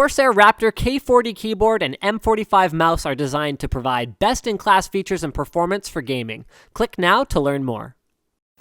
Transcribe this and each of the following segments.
Corsair Raptor K40 keyboard and M45 mouse are designed to provide best-in-class features and performance for gaming. Click now to learn more.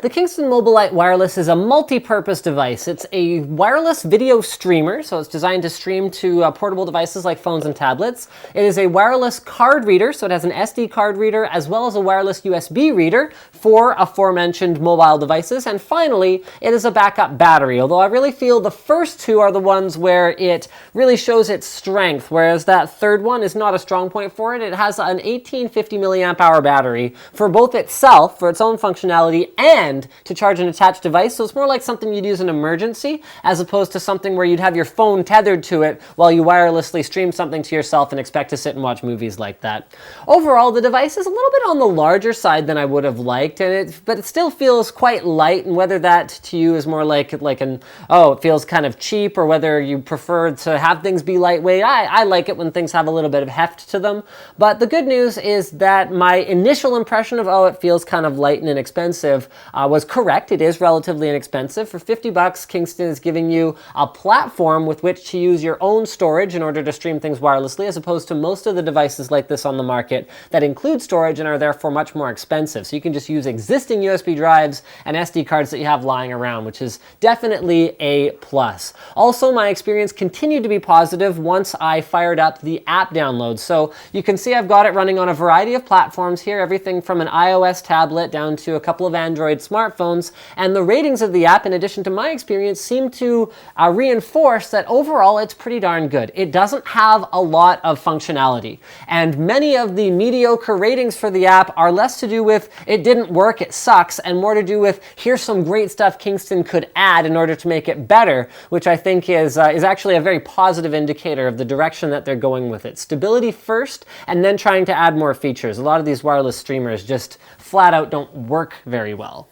The Kingston MobileLite Wireless is a multi-purpose device. It's a wireless video streamer, so it's designed to stream to portable devices like phones and tablets. It is a wireless card reader, so it has an SD card reader as well as a wireless USB reader for aforementioned mobile devices. And finally, it is a backup battery, although I really feel the first two are the ones where it really shows its strength, whereas that third one is not a strong point for it. It has an 1850 milliamp hour battery for both itself, for its own functionality, and to charge an attached device, so it's more like something you'd use in an emergency as opposed to something where you'd have your phone tethered to it while you wirelessly stream something to yourself and expect to sit and watch movies like that. Overall, the device is a little bit on the larger side than I would have liked, but it still feels quite light, and whether that to you is more like it feels kind of cheap, or whether you prefer to have things be lightweight, I like it when things have a little bit of heft to them. But the good news is that my initial impression of, it feels kind of light and inexpensive, was correct. It is relatively inexpensive. For 50 bucks, Kingston is giving you a platform with which to use your own storage in order to stream things wirelessly, as opposed to most of the devices like this on the market that include storage and are therefore much more expensive. So you can just use existing USB drives and SD cards that you have lying around, which is definitely a plus. Also, my experience continued to be positive once I fired up the app download. So you can see I've got it running on a variety of platforms here, everything from an iOS tablet down to a couple of Android smartphones, and the ratings of the app, in addition to my experience, seem to reinforce that overall it's pretty darn good. It doesn't have a lot of functionality, and many of the mediocre ratings for the app are less to do with it didn't work, it sucks, and more to do with here's some great stuff Kingston could add in order to make it better, which I think is actually a very positive indicator of the direction that they're going with it. Stability first, and then trying to add more features. A lot of these wireless streamers just flat out don't work very well.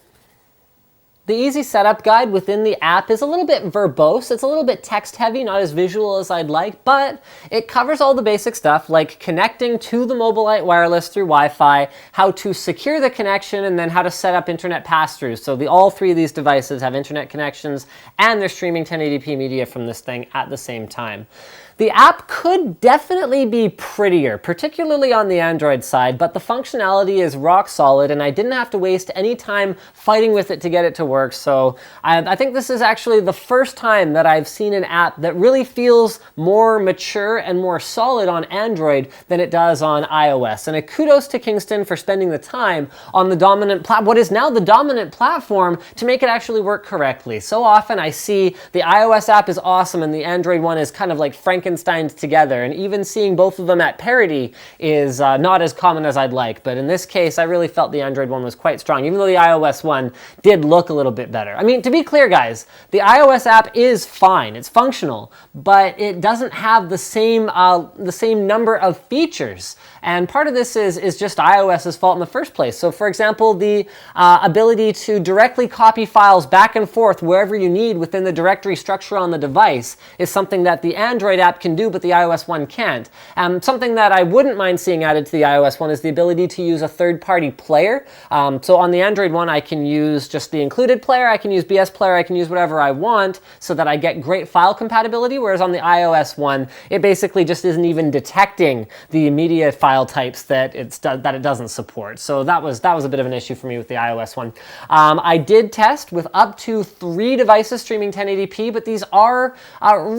The easy setup guide within the app is a little bit verbose. It's a little bit text heavy, not as visual as I'd like, but it covers all the basic stuff like connecting to the MobileLite Wireless through Wi-Fi, how to secure the connection, and then how to set up internet pass-throughs. So all three of these devices have internet connections and they're streaming 1080p media from this thing at the same time. The app could definitely be prettier, particularly on the Android side, but the functionality is rock solid and I didn't have to waste any time fighting with it to get it to work. So I think this is actually the first time that I've seen an app that really feels more mature and more solid on Android than it does on iOS. And a kudos to Kingston for spending the time on the what is now the dominant platform to make it actually work correctly. So often I see the iOS app is awesome and the Android one is kind of like Frankensteined together, and even seeing both of them at parity is not as common as I'd like. But in this case, I really felt the Android one was quite strong, even though the iOS one did look a little bit better. I mean, to be clear, guys, the iOS app is fine. It's functional, but it doesn't have the same number of features. And part of this is just iOS's fault in the first place. So for example, the ability to directly copy files back and forth wherever you need within the directory structure on the device is something that the Android app can do, but the iOS one can't. Something that I wouldn't mind seeing added to the iOS one is the ability to use a third-party player. So on the Android one, I can use just the included player, I can use BS Player, I can use whatever I want so that I get great file compatibility, whereas on the iOS one, it basically just isn't even detecting the media file types that it doesn't support. So that was a bit of an issue for me with the iOS one. I did test with up to 3 devices streaming 1080p, but these are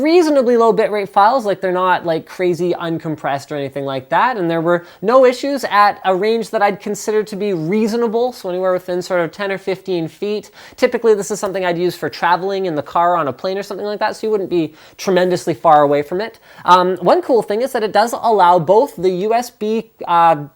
reasonably low bitrate files, like they're not like crazy uncompressed or anything like that, and there were no issues at a range that I'd consider to be reasonable, so anywhere within sort of 10 or 15 feet. Typically this is something I'd use for traveling in the car on a plane or something like that, so you wouldn't be tremendously far away from it. One cool thing is that it does allow both the USB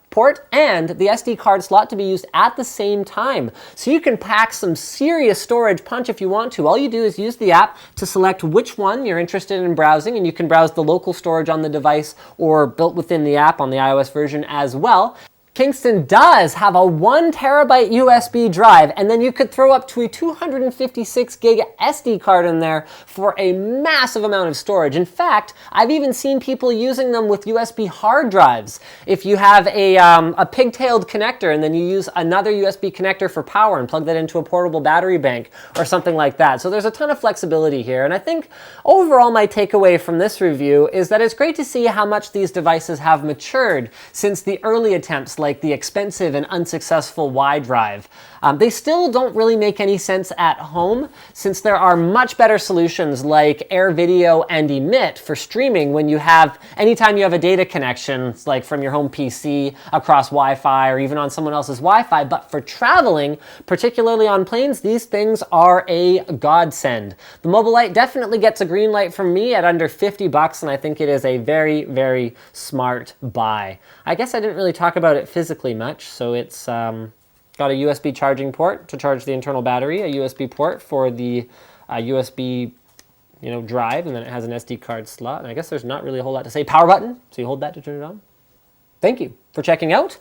port and the SD card slot to be used at the same time. So you can pack some serious storage punch if you want to. All you do is use the app to select which one you're interested in browsing, and you can browse the local storage on the device or built within the app on the iOS version as well. Kingston does have a 1 terabyte USB drive, and then you could throw up to a 256 gig SD card in there for a massive amount of storage. In fact, I've even seen people using them with USB hard drives. If you have a pigtailed connector and then you use another USB connector for power and plug that into a portable battery bank or something like that. So there's a ton of flexibility here. And I think overall my takeaway from this review is that it's great to see how much these devices have matured since the early attempts like the expensive and unsuccessful Y drive. They still don't really make any sense at home since there are much better solutions like Air Video and Emit for streaming when you have, anytime you have a data connection, like from your home PC across Wi-Fi or even on someone else's Wi-Fi. But for traveling, particularly on planes, these things are a godsend. The MobileLite definitely gets a green light from me at under 50 bucks, and I think it is a very, very smart buy. I guess I didn't really talk about it physically much, so it's got a USB charging port to charge the internal battery, a USB port for the USB drive, and then it has an SD card slot. And I guess there's not really a whole lot to say. Power button, so you hold that to turn it on. Thank you for checking out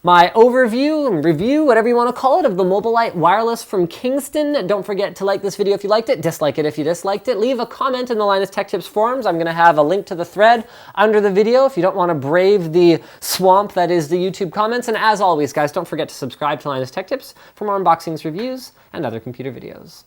my overview and review, whatever you want to call it, of the MobileLite Wireless from Kingston. Don't forget to like this video if you liked it, dislike it if you disliked it. Leave a comment in the Linus Tech Tips forums. I'm going to have a link to the thread under the video if you don't want to brave the swamp that is the YouTube comments. And as always, guys, don't forget to subscribe to Linus Tech Tips for more unboxings, reviews, and other computer videos.